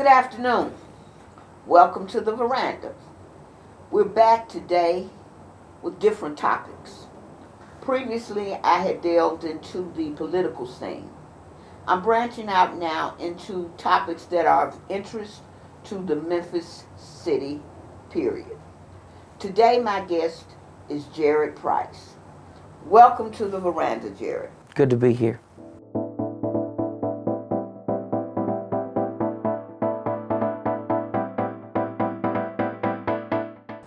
Good afternoon. Welcome to the Veranda. We're back today with different topics. Previously, I had delved into the political scene. I'm branching out now into topics that are of interest to the Memphis city, period. Today, my guest is Jared Price. Welcome to the Veranda, Jared. Good to be here.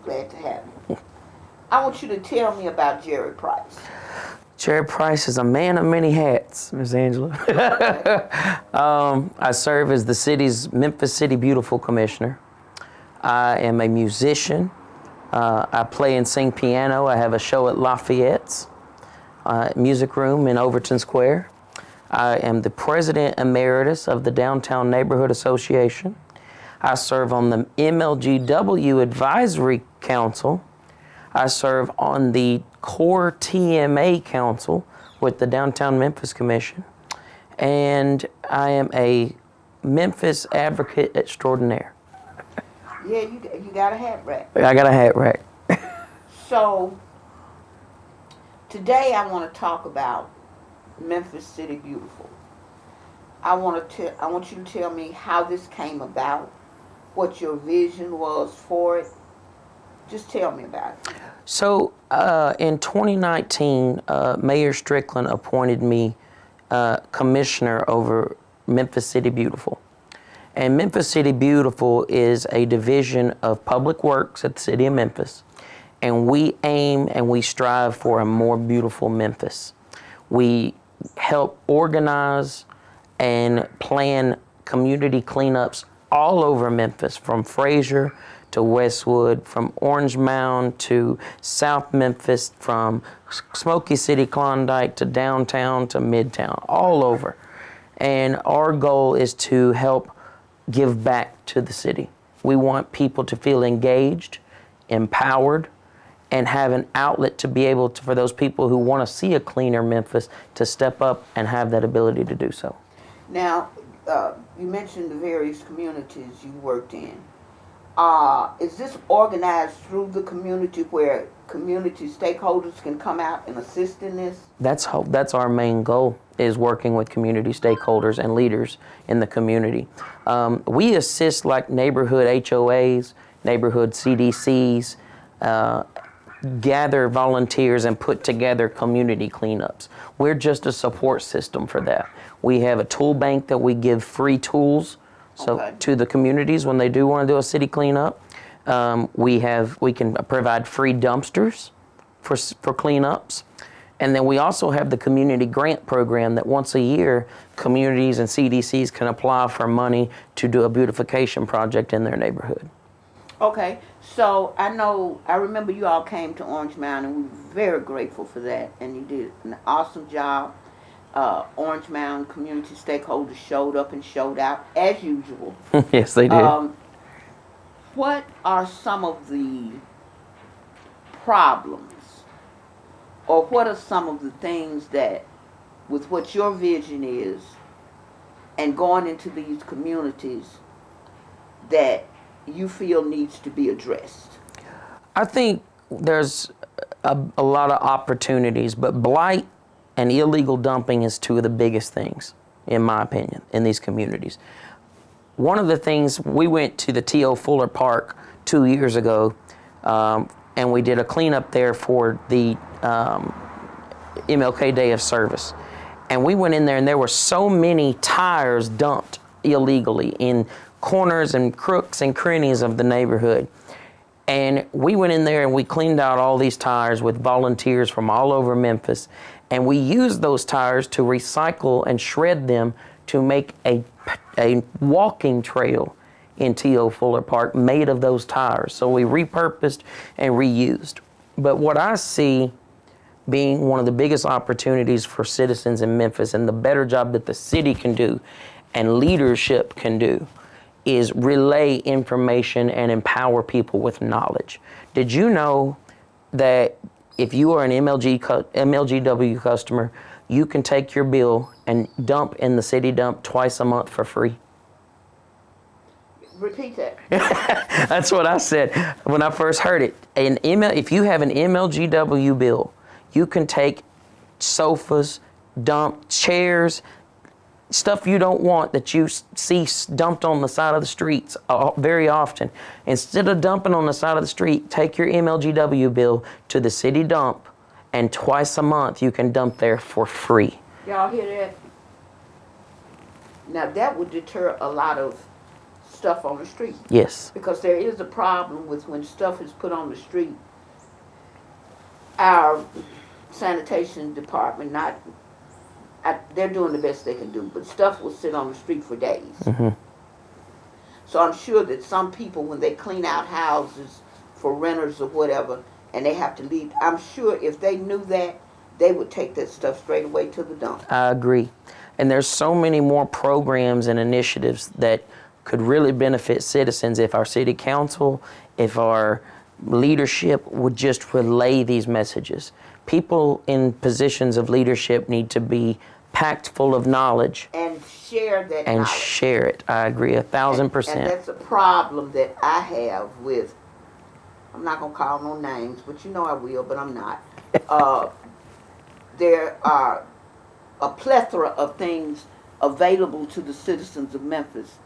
Glad to have you. I want you to tell me about Jared Price. Jared Price is a man of many hats, Miss Angela. I serve as the city's Memphis City Beautiful Commissioner. I am a musician. I play and sing piano. I have a show at Lafayette's Music Room in Overton Square. I am the President Emeritus of the Downtown Neighborhood Association. I serve on the MLGW Advisory Council. I serve on the Core TMA Council with the Downtown Memphis Commission. And I am a Memphis advocate extraordinaire. Yeah, you got a hat rack. I got a hat rack. So, today I want to talk about Memphis City Beautiful. I want you to tell me how this came about, what your vision was for it. Just tell me about it. So, in 2019, Mayor Strickland appointed me commissioner over Memphis City Beautiful. And Memphis City Beautiful is a division of public works at the city of Memphis. And we aim and we strive for a more beautiful Memphis. We help organize and plan community cleanups all over Memphis, from Frazier to Westwood, from Orange Mound to South Memphis, from Smoky City, Klondike to downtown to Midtown, all over. And our goal is to help give back to the city. We want people to feel engaged, empowered, and have an outlet to be able to, for those people who want to see a cleaner Memphis, to step up and have that ability to do so. Now, you mentioned the various communities you worked in. Is this organized through the community where community stakeholders can come out and assist in this? That's our main goal, is working with community stakeholders and leaders in the community. We assist like neighborhood HOAs, neighborhood CDCs, gather volunteers and put together community cleanups. We're just a support system for that. We have a tool bank that we give free tools to the communities when they do want to do a city cleanup. We can provide free dumpsters for cleanups. And then we also have the community grant program that once a year, communities and CDCs can apply for money to do a beautification project in their neighborhood. Okay, so I remember you all came to Orange Mound, and we were very grateful for that, and you did an awesome job. Orange Mound community stakeholders showed up and showed out, as usual. Yes, they did. What are some of the problems, or what are some of the things that, with what your vision is, and going into these communities, that you feel needs to be addressed? I think there's a lot of opportunities, but blight and illegal dumping is two of the biggest things, in my opinion, in these communities. One of the things, we went to the T.O. Fuller Park 2 years ago, and we did a cleanup there for the MLK Day of Service. And we went in there, and there were so many tires dumped illegally in corners and crooks and crannies of the neighborhood. And we went in there and we cleaned out all these tires with volunteers from all over Memphis. And we used those tires to recycle and shred them to make a walking trail in T.O. Fuller Park made of those tires. So we repurposed and reused. But what I see being one of the biggest opportunities for citizens in Memphis, and the better job that the city can do and leadership can do, is relay information and empower people with knowledge. Did you know that if you are an MLGW customer, you can take your bill and dump in the city dump twice a month for free? Repeat that. That's what I said when I first heard it. If you have an MLGW bill, you can take sofas, dump chairs, stuff you don't want that you see dumped on the side of the streets very often. Instead of dumping on the side of the street, take your MLGW bill to the city dump, and twice a month you can dump there for free. Y'all hear that? Now that would deter a lot of stuff on the street. Yes. Because there is a problem with when stuff is put on the street. Our sanitation department, they're doing the best they can do, but stuff will sit on the street for days. Mm-hmm. So I'm sure that some people, when they clean out houses for renters or whatever, and they have to leave, I'm sure if they knew that, they would take that stuff straight away to the dump. I agree. And there's so many more programs and initiatives that could really benefit citizens if our city council, if our leadership would just relay these messages. People in positions of leadership need to be packed full of knowledge. And share that and knowledge. Share it. I agree 1,000%. And that's a problem that I have with, I'm not going to call no names, but you know I will, but I'm not. There are a plethora of things available to the citizens of Memphis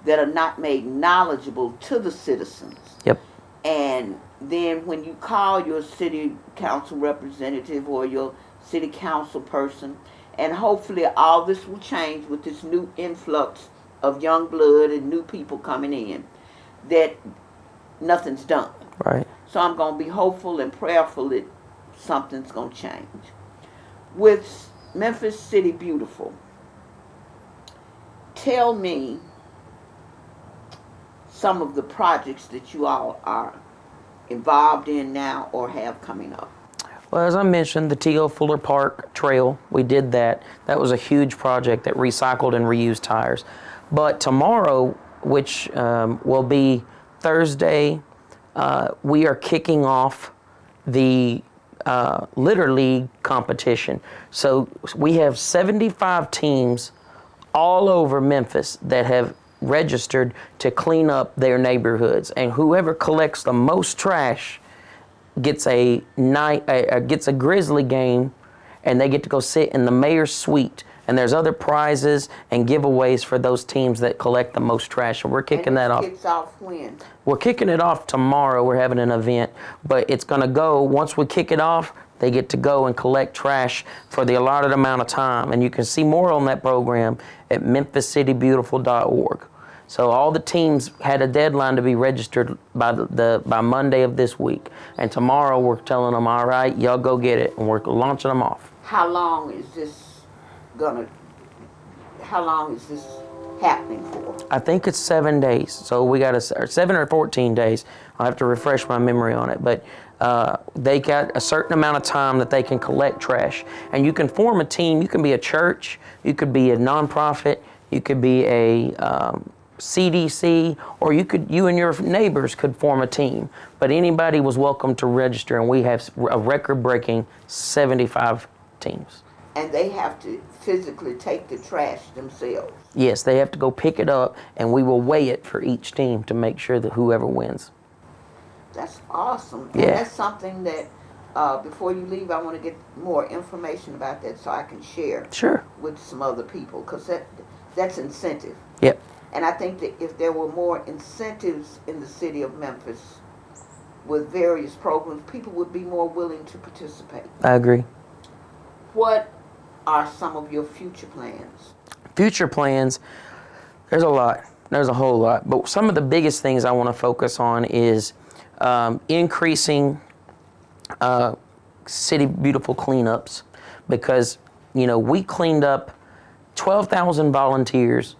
that are not made knowledgeable to the citizens. Yep. And then when you call your city council representative or your city council person, and hopefully all this will change with this new influx of young blood and new people coming in, that nothing's done. Right. So I'm going to be hopeful and prayerful that something's going to change. With Memphis City Beautiful, tell me some of the projects that you all are involved in now or have coming up. Well, as I mentioned, the T.O. Fuller Park Trail, we did that. That was a huge project that recycled and reused tires. But tomorrow, which will be Thursday, we are kicking off the Litter League competition. So we have 75 teams all over Memphis that have registered to clean up their neighborhoods, and whoever collects the most trash gets a grizzly game, and they get to go sit in the mayor's suite. And there's other prizes and giveaways for those teams that collect the most trash. And we're kicking that off. Kicks off when? We're kicking it off tomorrow. We're having an event, but it's going to go, once we kick it off, they get to go and collect trash for the allotted amount of time. And you can see more on that program at memphiscitybeautiful.org. So all the teams had a deadline to be registered by Monday of this week. And tomorrow we're telling them, all right, y'all go get it. And we're launching them off. How long is this happening for? I think it's 7 days. So we got 7 or 14 days. I'll have to refresh my memory on it. But they got a certain amount of time that they can collect trash. And you can form a team. You can be a church. You could be a nonprofit. You could be a CDC, or you and your neighbors could form a team. But anybody was welcome to register, and we have a record-breaking 75 teams. And they have to physically take the trash themselves. Yes, they have to go pick it up, and we will weigh it for each team to make sure that whoever wins. That's awesome. Yeah. And that's something that, before you leave, I want to get more information about that so I can share Sure. with some other people, because that's incentive. Yep. And I think that if there were more incentives in the city of Memphis with various programs, people would be more willing to participate. I agree. What are some of your future plans? Future plans, there's a lot. There's a whole lot. But some of the biggest things I want to focus on is increasing City Beautiful cleanups, because, we cleaned up 12,000 volunteers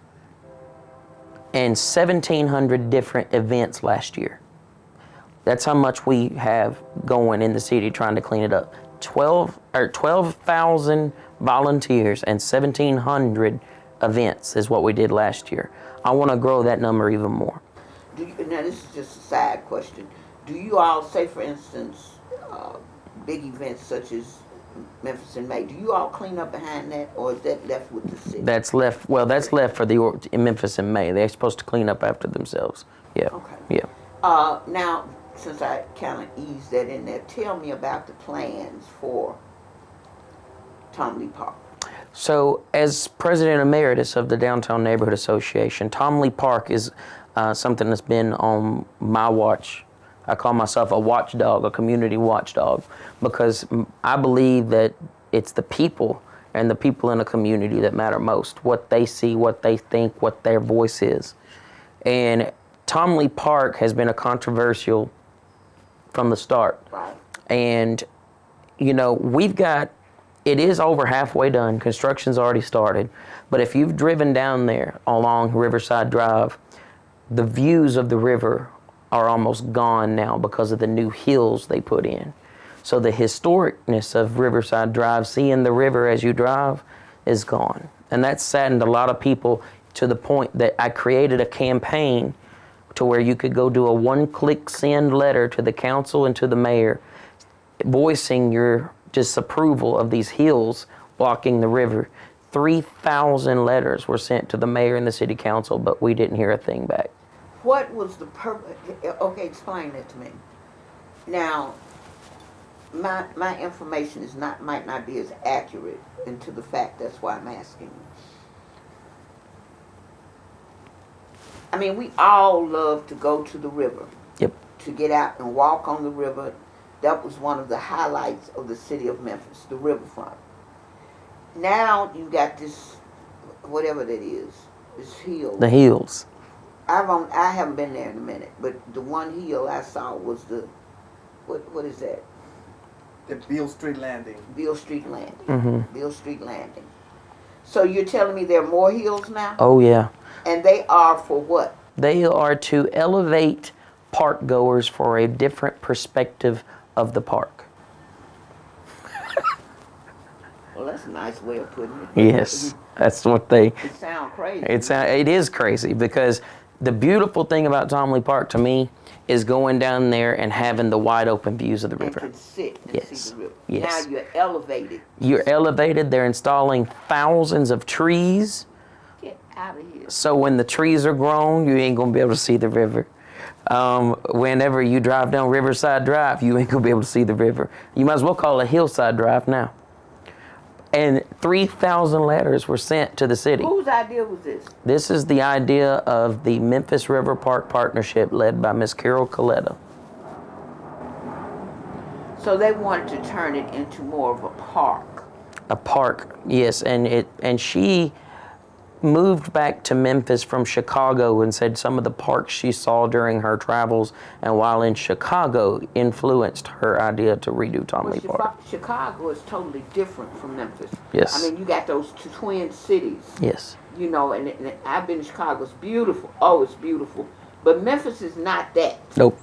and 1,700 different events last year. That's how much we have going in the city trying to clean it up. 12,000 volunteers and 1,700 events is what we did last year. I want to grow that number even more. Now this is just a side question. Do you all, say for instance, big events such as Memphis and May. Do you all clean up behind that, or is that left with the city? That's left. Well, that's left for the in Memphis and May. They're supposed to clean up after themselves. Yeah. Okay. Yeah. Now, since I kind of eased that in there, tell me about the plans for Tom Lee Park. So, as president emeritus of the Downtown Neighborhood Association, Tom Lee Park is something that's been on my watch. I call myself a watchdog, a community watchdog, because I believe that it's the people and the people in a community that matter most. What they see, what they think, what their voice is. And Tom Lee Park has been a controversial from the start. Right. And, you know, it is over halfway done. Construction's already started. But if you've driven down there along Riverside Drive, the views of the river are almost gone now because of the new hills they put in. So the historicness of Riverside Drive, seeing the river as you drive, is gone. And that saddened a lot of people to the point that I created a campaign to where you could go do a one-click send letter to the council and to the mayor voicing your disapproval of these hills blocking the river. 3,000 letters were sent to the mayor and the city council, but we didn't hear a thing back. What was the purpose? Okay, explain that to me. Now, my information might not be as accurate into the fact. That's why I'm asking you. I mean, we all love to go to the river. Yep. To get out and walk on the river. That was one of the highlights of the city of Memphis, the riverfront. Now you got this, whatever that is, this hill. The hills. I haven't been there in a minute, but the one hill I saw was what is that? The Beale Street Landing. Beale Street Landing. Mm-hmm. Beale Street Landing. So you're telling me there are more hills now? Oh, yeah. And they are for what? They are to elevate park goers for a different perspective of the park. Well, that's a nice way of putting it. Yes, that's what they... It sounds crazy. It is crazy because the beautiful thing about Tom Lee Park to me is going down there and having the wide open views of the river. And can sit and Yes. see the river. Yes. Now you're elevated. You're elevated. They're installing thousands of trees. Get out of here. So when the trees are grown, you ain't going to be able to see the river. Whenever you drive down Riverside Drive, you ain't going to be able to see the river. You might as well call it Hillside Drive now. And 3,000 letters were sent to the city. Whose idea was this? This is the idea of the Memphis River Park Partnership led by Miss Carol Coletta. So they wanted to turn it into more of a park. A park, yes, and she moved back to Memphis from Chicago and said some of the parks she saw during her travels and while in Chicago influenced her idea to redo Tom Lee Park. Chicago is totally different from Memphis. Yes. I mean, you got those two twin cities. Yes. You know, and I've been to Chicago. It's beautiful. Oh, it's beautiful. But Memphis is not that. Nope.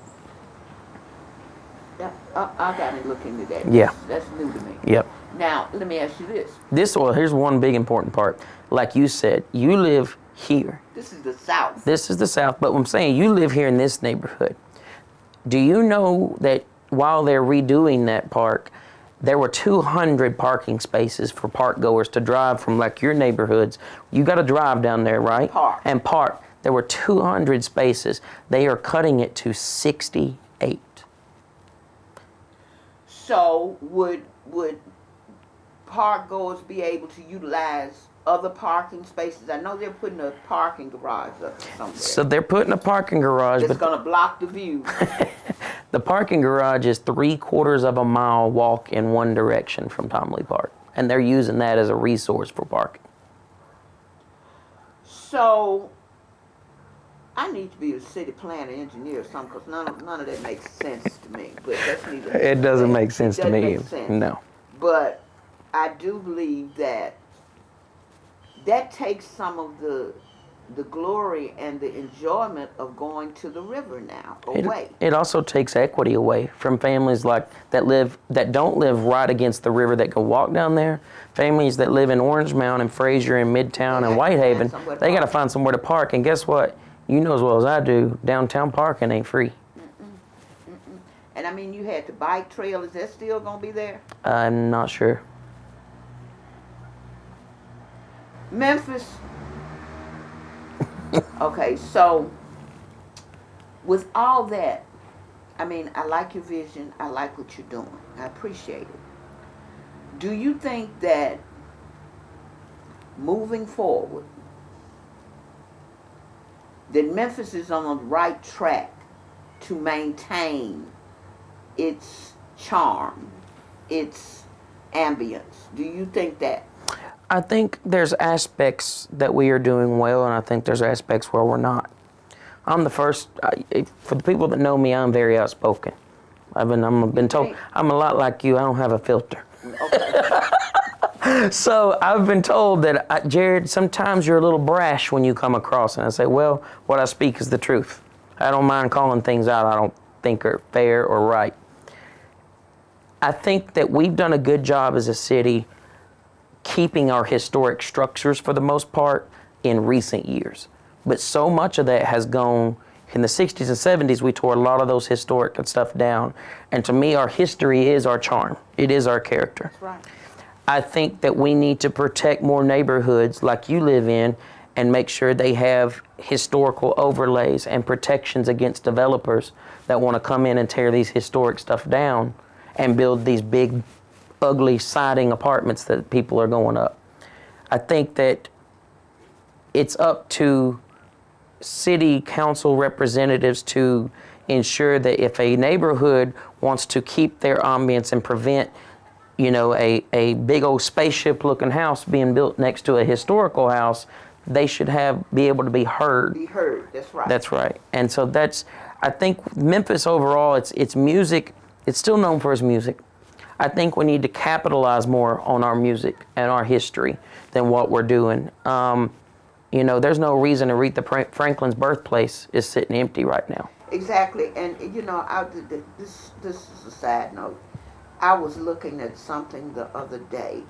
I got to look into that. Yeah. That's new to me. Yep. Now, let me ask you this. Here's one big important part. Like you said, you live here. This is the South. This is the South, but I'm saying you live here in this neighborhood. Do you know that while they're redoing that park, there were 200 parking spaces for park goers to drive from like your neighborhoods. You got to drive down there, right? Park. And park. There were 200 spaces. They are cutting it to 68. So would park goers be able to utilize other parking spaces? I know they're putting a parking garage up somewhere. So they're putting a parking garage, It's but going to block the view. the parking garage is 3/4 of a mile walk in one direction from Tom Lee Park. And they're using that as a resource for parking. So I need to be a city planner, engineer or something, because none of that makes sense to me. But that's neither. It doesn't make sense to Doesn't me. make sense. No. But I do believe that takes some of the glory and the enjoyment of going to the river now away. It also takes equity away from families like that don't live right against the river that can walk down there. Families that live in Orange Mound and Frazier and Midtown and Whitehaven, they got to find somewhere to park. And guess what? You know as well as I do, downtown parking ain't free. And I mean, you had the bike trail. Is that still gonna be there? I'm not sure. Memphis. Okay, so with all that, I mean, I like your vision. I like what you're doing. I appreciate it. Do you think that moving forward, that Memphis is on the right track to maintain its charm, its ambience? Do you think that? I think there's aspects that we are doing well, and I think there's aspects where we're not. I'm the first. For the people that know me, I'm very outspoken. I've been told I'm a lot like you. I don't have a filter. Okay. So I've been told that, Jared, sometimes you're a little brash when you come across, and I say, well, what I speak is the truth. I don't mind calling things out I don't think are fair or right. I think that we've done a good job as a city keeping our historic structures for the most part in recent years. But so much of that has gone, in the 60s and 70s, we tore a lot of those historic stuff down. And to me, our history is our charm. It is our character. That's right. I think that we need to protect more neighborhoods like you live in and make sure they have historical overlays and protections against developers that want to come in and tear these historic stuff down and build these big, ugly siding apartments that people are going up. I think that it's up to city council representatives to ensure that if a neighborhood wants to keep their ambience and prevent, a big old spaceship looking house being built next to a historical house, they should be able to be heard. Be heard, that's right. That's right. And so I think Memphis overall, it's music, it's still known for its music. I think we need to capitalize more on our music and our history than what we're doing. There's no reason Aretha Franklin's birthplace is sitting empty right now. Exactly, and this is a side note. I was looking at something the other day,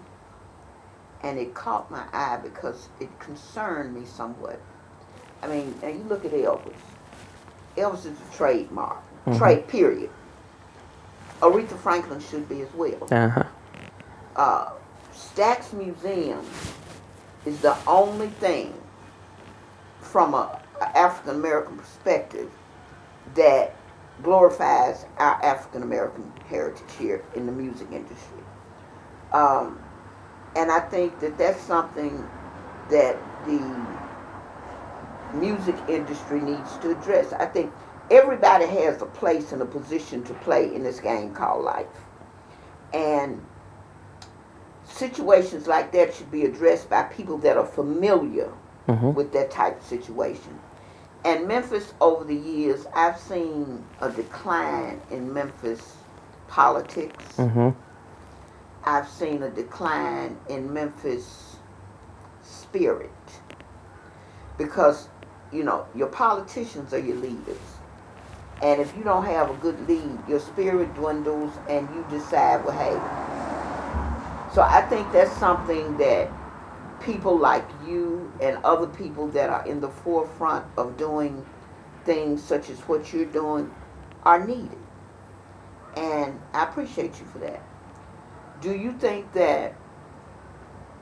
and it caught my eye because it concerned me somewhat. I mean, now you look at Elvis. Elvis is a trademark, trade period. Aretha Franklin should be as well. Stax Museum is the only thing from a African American perspective that glorifies our African American heritage here in the music industry. And I think that that's something that the music industry needs to address. I think everybody has a place and a position to play in this game called life. And situations like that should be addressed by people that are familiar with that type of situation. And Memphis, over the years, I've seen a decline in Memphis politics. I've seen a decline in Memphis spirit. Because, your politicians are your leaders. And if you don't have a good lead, your spirit dwindles and you decide, well, hey. So I think that's something that people like you and other people that are in the forefront of doing things such as what you're doing are needed. And I appreciate you for that. Do you think that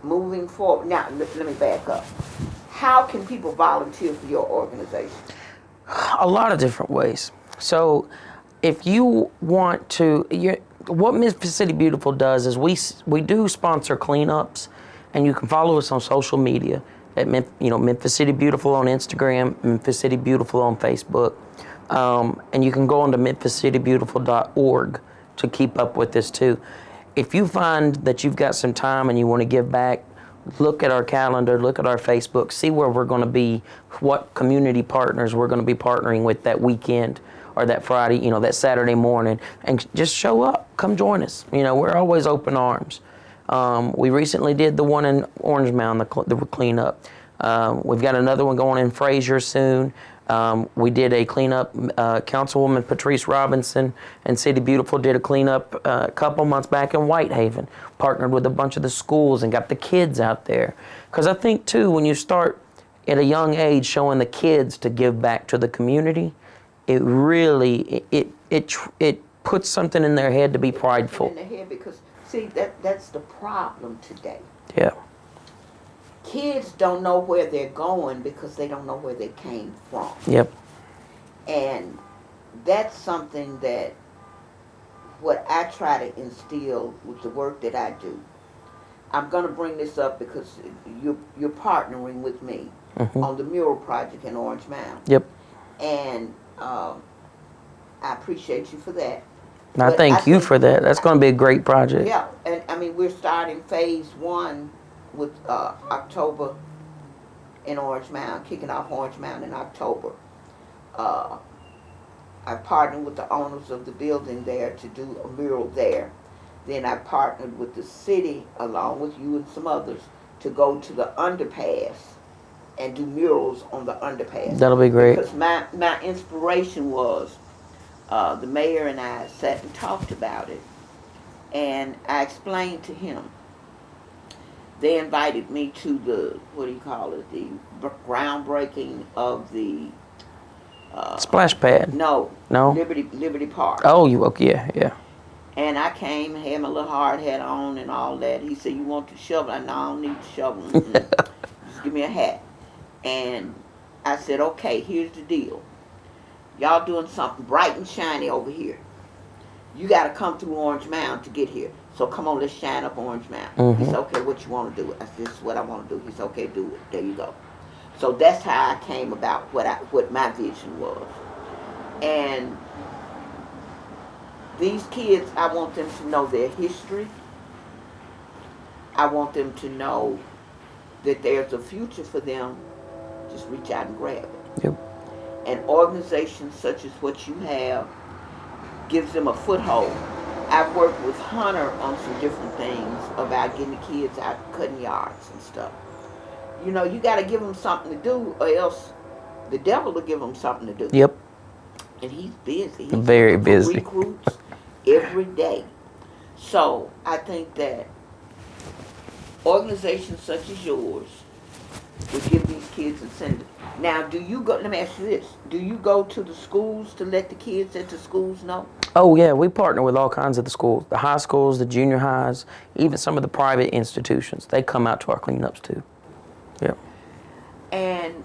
moving forward, now let me back up. How can people volunteer for your organization? A lot of different ways. So if you want to, what Memphis City Beautiful does is we do sponsor cleanups, and you can follow us on social media at Memphis City Beautiful on Instagram, Memphis City Beautiful on Facebook, and you can go on to memphiscitybeautiful.org to keep up with this too. If you find that you've got some time and you want to give back, look at our calendar, look at our Facebook, see where we're going to be, what community partners we're going to be partnering with that weekend or that Friday, that Saturday morning, and just show up, come join us. We're always open arms. We recently did the one in Orange Mound, the cleanup. We've got another one going in Frazier soon. We did a cleanup, Councilwoman Patrice Robinson and City Beautiful did a cleanup a couple months back in Whitehaven, partnered with a bunch of the schools and got the kids out there. Because I think too, when you start at a young age showing the kids to give back to the community, it really, it put something in their head to be in prideful. their head, because see, that's the problem today. Yeah. Kids don't know where they're going because they don't know where they came from. Yep. And that's something that what I try to instill with the work that I do. I'm going to bring this up because you're partnering with me on the mural project in Orange Mound. Yep. And I appreciate you for that. I But thank you think- for that. That's going to be a great project. Yeah, and I mean, we're starting phase 1 with October in Orange Mound, kicking off Orange Mound in October. I've partnered with the owners of the building there to do a mural there. Then I partnered with the city, along with you and some others, to go to the underpass and do murals on the underpass. That'll be great. Because my inspiration was, the mayor and I sat and talked about it, and I explained to him. They invited me to the, the groundbreaking of the Splash pad. No. Liberty Park. Oh, yeah. And I came, had my little hard hat on and all that. He said, "You want the shovel?" I said, "No, I don't need the shovel. Just give me a hat." And I said, "Okay, here's the deal. Y'all doing something bright and shiny over here. You got to come through Orange Mound to get here. So come on, let's shine up Orange Mound." He said, "Okay, what you want to do?" I said, "This is what I want to do." He said, "Okay, do it. There you go." So that's how I came about what my vision was. And these kids, I want them to know their history. I want them to know that there's a future for them. Just reach out and grab it. Yep. And organizations such as what you have gives them a foothold. I've worked with Hunter on some different things about getting the kids out cutting yards and stuff. You know, you got to give them something to do, or else the devil will give them something to do. Yep. And he's busy. He's Very looking for busy. recruits every day. So I think that organizations such as yours would give these kids incentive. Now, do you go? Let me ask you this: do you go to the schools to let the kids at the schools know? Oh, yeah. We partner with all kinds of the schools, the high schools, the junior highs, even some of the private institutions. They come out to our cleanups, too. Yep. And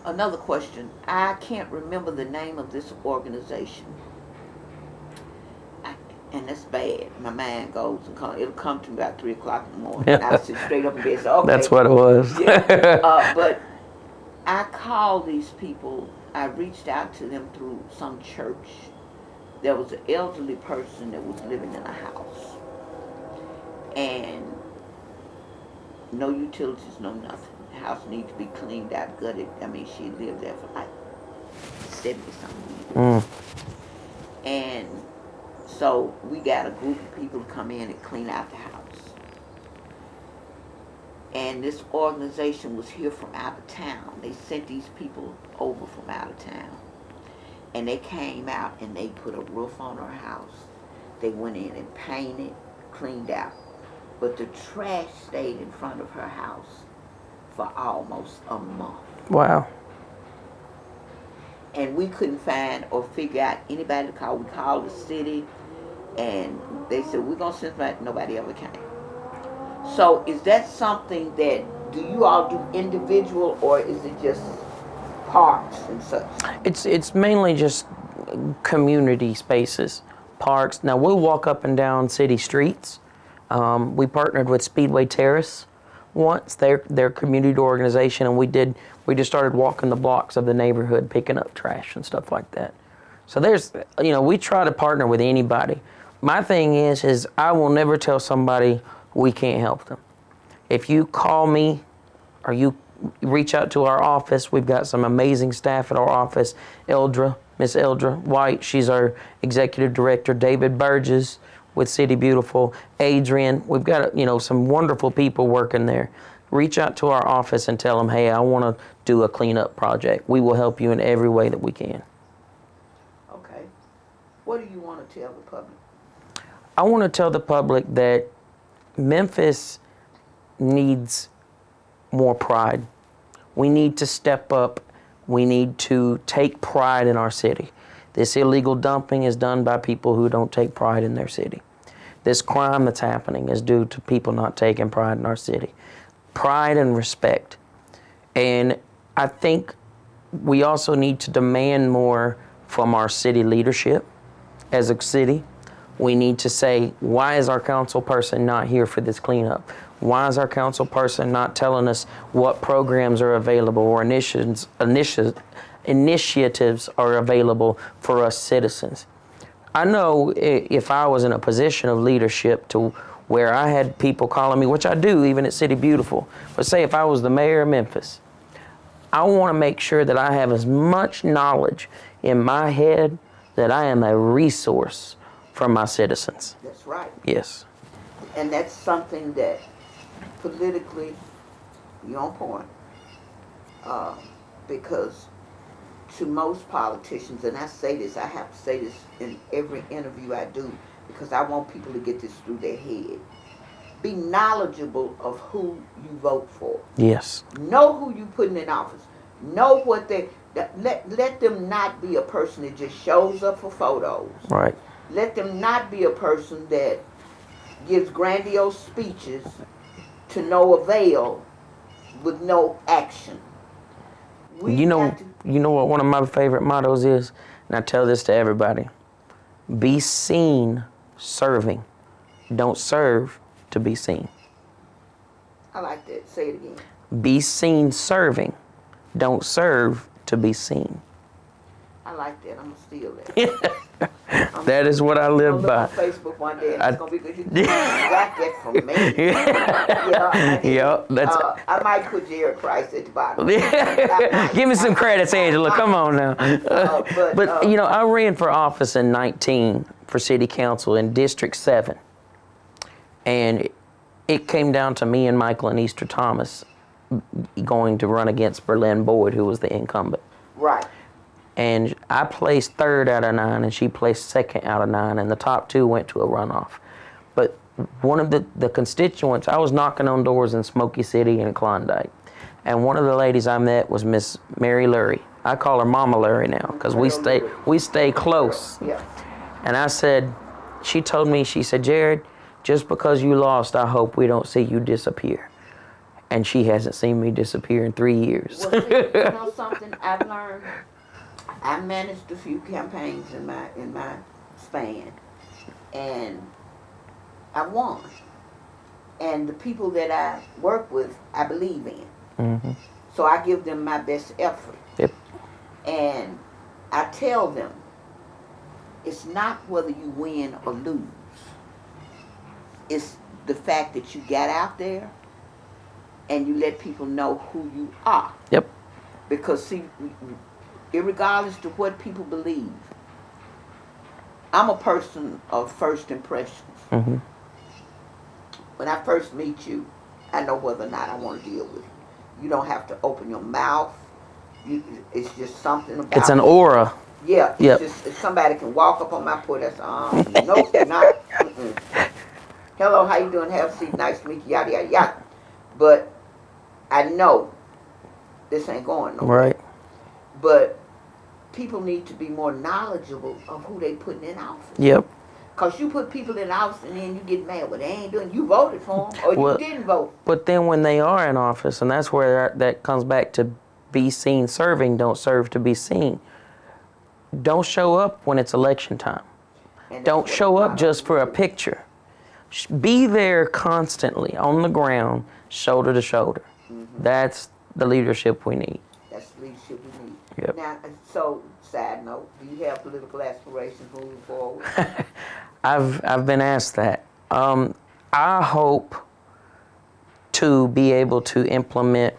another question: I can't remember the name of this organization, and that's bad. My mind goes and comes. It'll come to me about 3 o'clock in the morning. I sit straight up in bed and say, "Okay." That's what it was. Yeah. But I called these people. I reached out to them through some church. There was an elderly person that was living in a house, and no utilities, no nothing. The house needs to be cleaned out, gutted. I mean, she lived there for like 70-something years. And so we got a group of people to come in and clean out the house. And this organization was here from out of town. They sent these people over from out of town. And they came out and they put a roof on her house. They went in and painted, cleaned out. But the trash stayed in front of her house for almost a month. Wow. And we couldn't find or figure out anybody to call. We called the city, and they said, "We're going to send somebody." Nobody ever came. So is that something that, do you all do individual, or is it just parks and such? It's mainly just community spaces, parks. Now, we'll walk up and down city streets. We partnered with Speedway Terrace once. They're a community organization, and we just started walking the blocks of the neighborhood, picking up trash and stuff like that. So there's, we try to partner with anybody. My thing is I will never tell somebody we can't help them. If you call me or you reach out to our office, we've got some amazing staff at our office. Miss Eldra White, she's our executive director. David Burgess with City Beautiful. Adrian, we've got, some wonderful people working there. Reach out to our office and tell them, "Hey, I want to do a cleanup project." We will help you in every way that we can. Okay. What do you want to tell the public? I want to tell the public that Memphis needs more pride. We need to step up. We need to take pride in our city. This illegal dumping is done by people who don't take pride in their city. This crime that's happening is due to people not taking pride in our city. Pride and respect. And I think we also need to demand more from our city leadership as a city. We need to say, why is our council person not here for this cleanup? Why is our council person not telling us what programs are available or initiatives are available for us citizens? I know if I was in a position of leadership to where I had people calling me, which I do even at City Beautiful, but say if I was the mayor of Memphis, I want to make sure that I have as much knowledge in my head that I am a resource for my citizens. That's right. Yes. And that's something that politically, you're on point. Because to most politicians, and I say this, I have to say this in every interview I do, because I want people to get this through their head. Be knowledgeable of who you vote for. Yes. Know who you putting in office. Know what they, let them not be a person that just shows up for photos. Right. Let them not be a person that gives grandiose speeches to no avail with no action. You know what one of my favorite mottos is? And I tell this to everybody. Be seen serving. Don't serve to be seen. I like that. Say it again. Be seen serving. Don't serve to be seen. I like that. I'm going to steal that. That is what I live by. On Facebook one day, and it's gonna be good. You got that from me. I might put Jared Price at the bottom. Give me some credits, Angela. Come on now. But I ran for office in 19 for city council in District 7, and it came down to me and Michael and Easter Thomas going to run against Berlin Boyd, who was the incumbent. Right. And I placed third out of 9, and she placed second out of 9, and the top 2 went to a runoff. But one of the constituents, I was knocking on doors in Smoky City and Klondike, and one of the ladies I met was Miss Mary Lurie. I call her Mama Lurie now because we stay close. Yeah. And I said, she told me, she said, Jared, just because you lost, I hope we don't see you disappear. And she hasn't seen me disappear in 3 years. Well, see, you know something I've learned? I managed a few campaigns in my span, and I won. And the people that I work with, I believe in. Mm-hmm. So I give them my best effort. Yep. And I tell them, it's not whether you win or lose. It's the fact that you got out there and you let people know who you are. Yep. Because see, irregardless to what people believe, I'm a person of first impressions. Mm-hmm. When I first meet you, I know whether or not I want to deal with you. You don't have to open your mouth. It's just something about It's an aura. Yeah. Yep. It's just, if somebody can walk up on my foot, that's nope, not. Mm-mm. Hello, how you doing? Have a seat. Nice to meet you. Yada yada yada. But I know this ain't going nowhere. Right. But people need to be more knowledgeable of who they putting in office. Yep. Because you put people in office and then you get mad. Well, they ain't doing. You voted for them or you didn't vote. But then when they are in office, and that's where that comes back to be seen serving, don't serve to be seen. Don't show up when it's election time. Don't show up just for a picture. Be there constantly on the ground, shoulder to shoulder. Mm-hmm. That's the leadership we need. That's the leadership we need. Yep. Now, so side note, do you have political aspirations moving forward? I've been asked that. I hope to be able to implement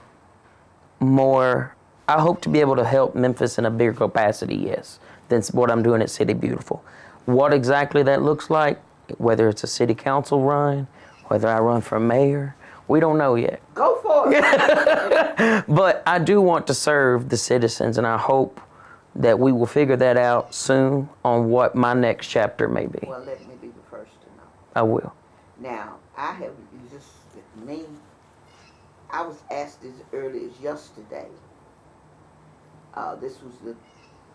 more. I hope to be able to help Memphis in a bigger capacity, yes, than what I'm doing at City Beautiful. What exactly that looks like, whether it's a city council run, whether I run for mayor, we don't know yet. Go for it. But I do want to serve the citizens, and I hope that we will figure that out soon on what my next chapter may be. Well, let me be the first to know. I will. Now, I was asked as early as yesterday. This was the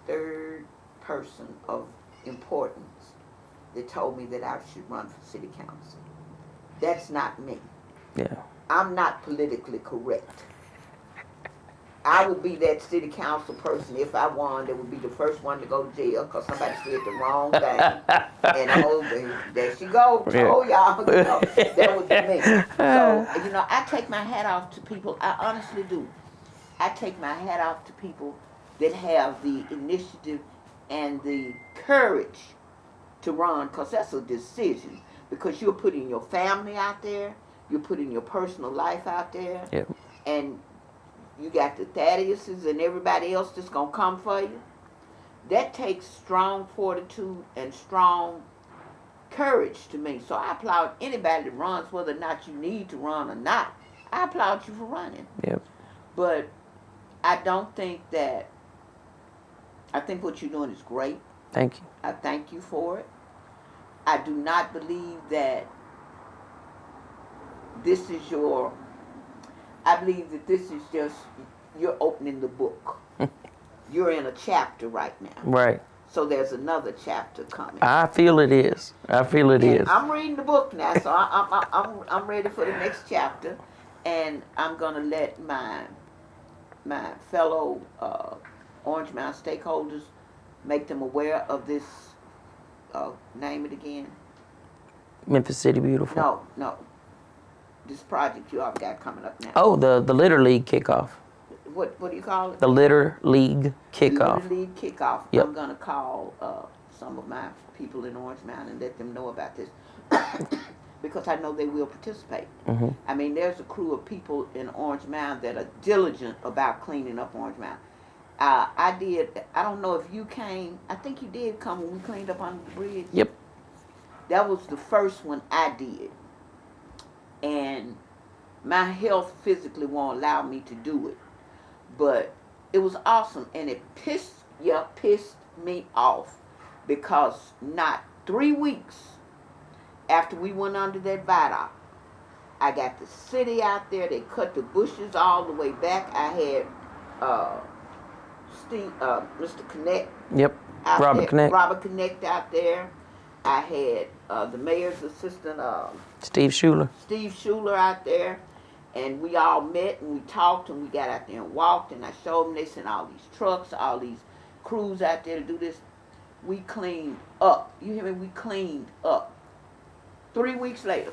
third person of importance that told me that I should run for city council. That's not me. Yeah. I'm not politically correct. I would be that city council person if I won that would be the first one to go to jail because somebody said the wrong thing. And oh, there she go, told y'all, that would be me. So, I take my hat off to people, I honestly do. I take my hat off to people that have the initiative and the courage to run, because that's a decision. Because you're putting your family out there, you're putting your personal life out there, Yep. and you got the Thaddeus's and everybody else that's going to come for you. That takes strong fortitude and strong courage to me. So I applaud anybody that runs, whether or not you need to run or not. I applaud you for running. Yep. But I don't think that, I think what you're doing is great. Thank you. I thank you for it. I do not believe that this is I believe that this is just, you're opening the book. You're in a chapter right now. Right. So there's another chapter coming. I feel it is. I'm reading the book now, so I'm ready for the next chapter, and I'm gonna let my fellow Orange Mountain stakeholders make them aware of this. Name it again. Memphis City Beautiful. No. This project you all got coming up now. Oh, the Litter League kickoff. What do you call it? The Litter League kickoff. Litter League kickoff. Yep. I'm gonna call some of my people in Orange Mountain and let them know about this because I know they will participate. Mm-hmm. I mean, there's a crew of people in Orange Mountain that are diligent about cleaning up Orange Mountain. I don't know if you came, I think you did come when we cleaned up on the bridge. Yep. That was the first one I did. And my health physically won't allow me to do it. But it was awesome, and it pissed me off because not 3 weeks after we went under that viaduct, I got the city out there. They cut the bushes all the way back. I had Mr. Connect. Yep. Robert Connect out there. I had the mayor's assistant, Steve Schuler out there. And we all met and we talked and we got out there and walked, and I showed them. They sent all these trucks, all these crews out there to do this. We cleaned up. You hear me? We cleaned up. 3 weeks later,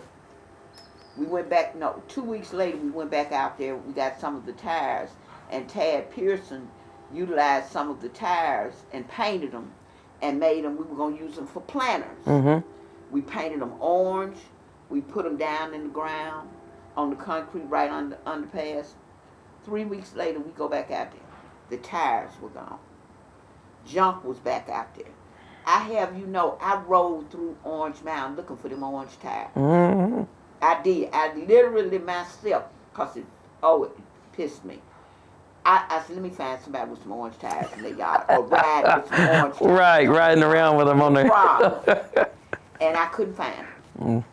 we went back. No, 2 weeks later, we went back out there. We got some of the tires, and Tad Pearson utilized some of the tires and painted them and made them. We were going to use them for planters. Mm-hmm. We painted them orange. We put them down in the ground on the concrete right on the underpass. 3 weeks later, we go back out there. The tires were gone. Junk was back out there. I rode through Orange Mountain looking for them orange tires. Mm-hmm. I did. I literally myself, because it pissed me. I said, let me find somebody with some orange tires in their yard, or ride with some orange tires. Right, riding around with them on there. And I couldn't find them. Mm.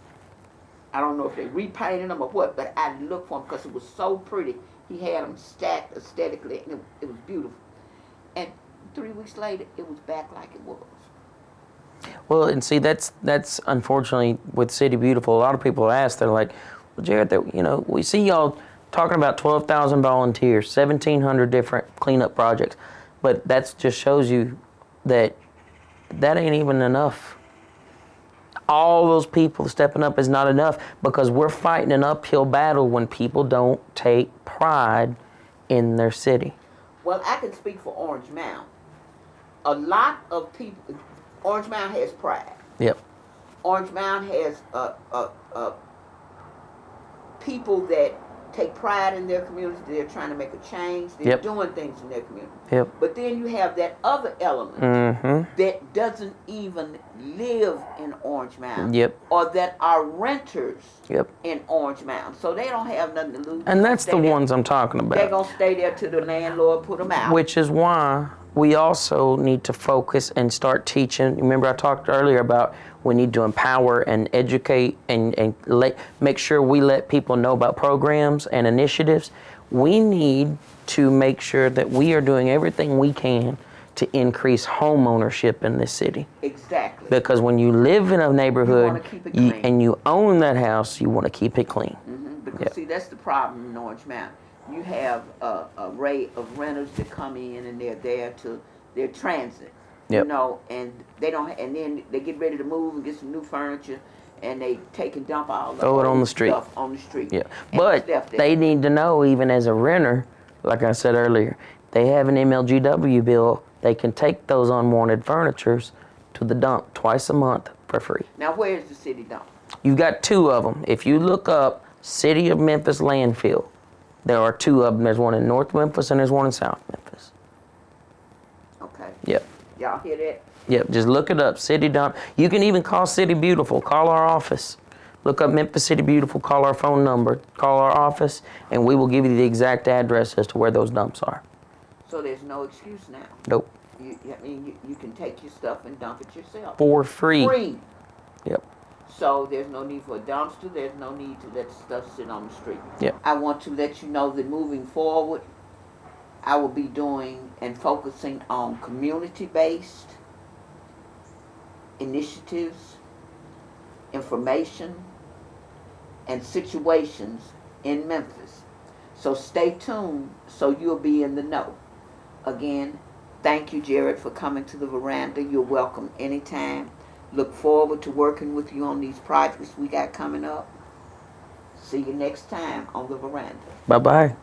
I don't know if they repainted them or what, but I looked for them because it was so pretty. He had them stacked aesthetically, and it was beautiful. And 3 weeks later, it was back like it was. Well, and see, that's unfortunately with City Beautiful. A lot of people ask, they're like, well, Jared, we see y'all talking about 12,000 volunteers, 1,700 different cleanup projects, but that just shows you that ain't even enough. All those people stepping up is not enough, because we're fighting an uphill battle when people don't take pride in their city. Well, I can speak for Orange Mountain. A lot of people, Orange Mountain has pride. Yep. Orange Mountain has people that take pride in their community. They're trying to make a change. They're doing things in their community. Yep. But then you have that other element that doesn't even live in Orange Mountain. Yep. Or that are renters Yep. in Orange Mountain. So they don't have nothing to lose. And that's the ones I'm talking about. They're going to stay there till the landlord put them out. Which is why we also need to focus and start teaching. Remember I talked earlier about we need to empower and educate and make sure we let people know about programs and initiatives. We need to make sure that we are doing everything we can to increase home ownership in this city. Exactly. Because when you live in a neighborhood wanna keep it clean. and you own that house, you want to keep it clean. Because Yep. see, that's the problem in Orange Mountain. You have a array of renters that come in and they're transit. You Yep. know, and they don't, and then they get ready to move and get some new furniture, and they take and dump all the Throw it on old the street. stuff on the street. Yeah, And but it's left there. they need to know, even as a renter, like I said earlier, they have an MLGW bill. They can take those unwanted furnitures to the dump twice a month for free. Now, where's the city dump? You've got two of them. If you look up City of Memphis landfill, there are two of them. There's one in North Memphis and there's one in South Memphis. Okay. Yep. Y'all hear that? Yep, just look it up, City Dump. You can even call City Beautiful, call our office. Look up Memphis City Beautiful, call our phone number, call our office, and we will give you the exact address as to where those dumps are. So there's no excuse now. Nope, I mean, you can take your stuff and dump it yourself. for free. Free. Yep, So there's no need for a dumpster. There's no need to let stuff sit on the street. yep. I want to let you know that moving forward, I will be doing and focusing on community-based initiatives, information, and situations in Memphis. So stay tuned so you'll be in the know. Again, thank you, Jared, for coming to the veranda. You're welcome anytime. Look forward to working with you on these projects we got coming up. See you next time on the veranda. Bye-bye.